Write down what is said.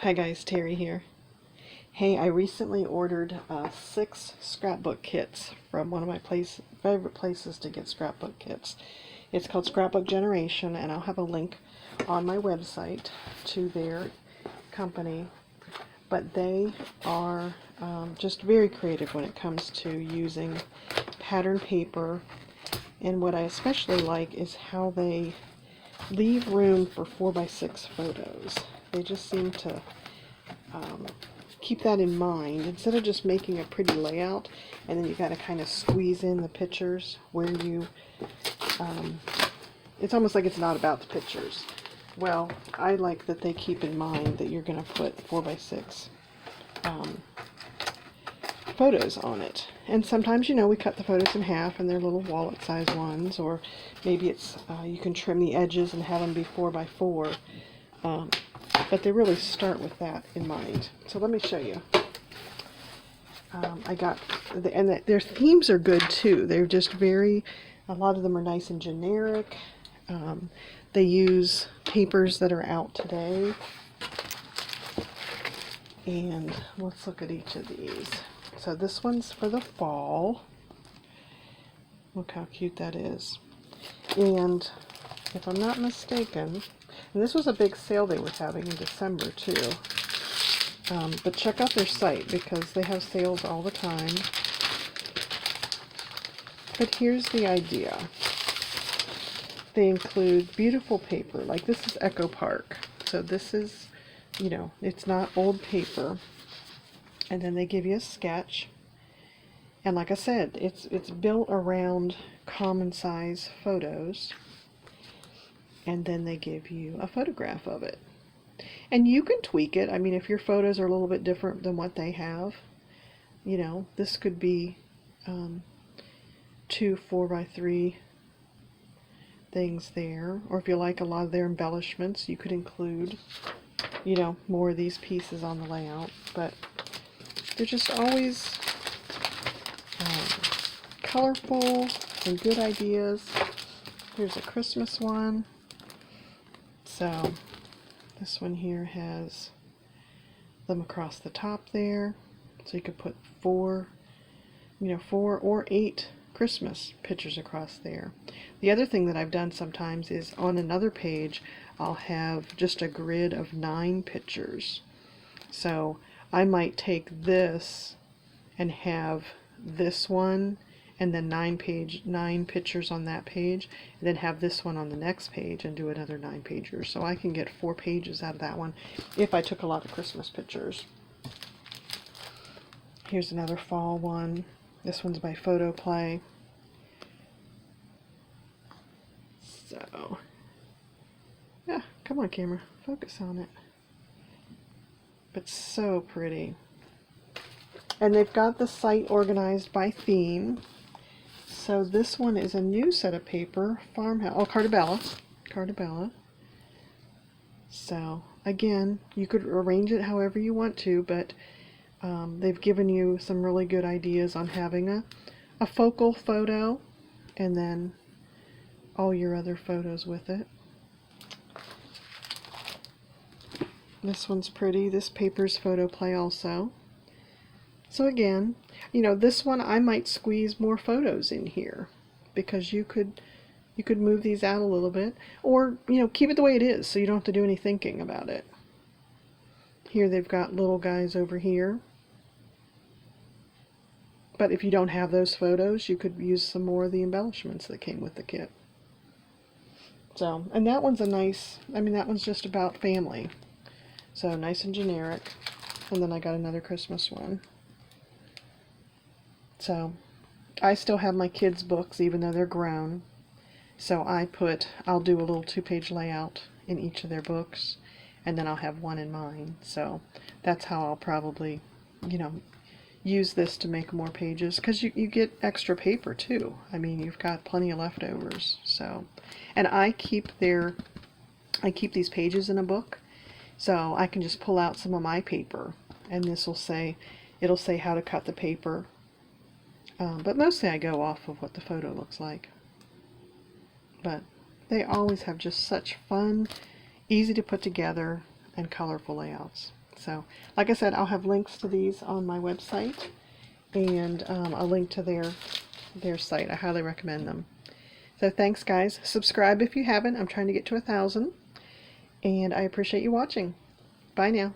Hi guys, Terry here. Hey, I recently ordered 6 scrapbook kits from one of my favorite places to get scrapbook kits. It's called Scrapbook Generation, and I'll have a link on my website to their company. But they are just very creative when it comes to using pattern paper. And what I especially like is how they leave room for 4x6 photos. They just seem to keep that in mind instead of just making a pretty layout and then you got to kind of squeeze in the pictures where you it's almost like it's not about the pictures. Well, I like that they keep in mind that you're going to put 4x6 photos on it. And sometimes, we cut the photos in half and they're little wallet size ones, or maybe it's you can trim the edges and have them be 4x4. But they really start with that in mind. So let me show you. Their themes are good too. They're just a lot of them are nice and generic. They use papers that are out today. And let's look at each of these. So this one's for the fall. Look how cute that is. And if I'm not mistaken, and this was a big sale they were having in December too. But check out their site because they have sales all the time. But here's the idea. They include beautiful paper, like this is Echo Park. So this is, it's not old paper. And then they give you a sketch. And like I said, it's built around common size photos. And then they give you a photograph of it. And you can tweak it. I mean, if your photos are a little bit different than what they have, this could be 2 4x3 things there. Or if you like a lot of their embellishments, you could include, more of these pieces on the layout. But they're just always colorful and good ideas. Here's a Christmas one. So this one here has them across the top there. So you could put 4 or 8 Christmas pictures across there. The other thing that I've done sometimes is on another page, I'll have just a grid of 9 pictures. So I might take this and have this one and then 9 pictures on that page, and then have this one on the next page and do another 9 pagers. So I can get 4 pages out of that one if I took a lot of Christmas pictures. Here's another fall one. This one's by Photo Play. So, yeah, come on camera, focus on it. But so pretty. And they've got the site organized by theme. So this one is a new set of paper, Farmhouse, Cartabella. So again, you could arrange it however you want to, but they've given you some really good ideas on having a focal photo and then all your other photos with it. This one's pretty. This paper's Photo Play also. So again, this one I might squeeze more photos in here because you could move these out a little bit, or keep it the way it is so you don't have to do any thinking about it. Here they've got little guys over here. But if you don't have those photos, you could use some more of the embellishments that came with the kit. So, and that one's that one's just about family. So nice and generic. And then I got another Christmas one. So I still have my kids' books even though they're grown. So I'll do a little 2-page layout in each of their books, and then I'll have one in mine. So that's how I'll probably, use this to make more pages, because you get extra paper too. I mean, you've got plenty of leftovers. So, and I keep these pages in a book, so I can just pull out some of my paper, and it'll say how to cut the paper. But mostly I go off of what the photo looks like. But they always have just such fun, easy to put together, and colorful layouts. So, like I said, I'll have links to these on my website, and a link to their site. I highly recommend them. So thanks, guys. Subscribe if you haven't. I'm trying to get to 1,000, and I appreciate you watching. Bye now.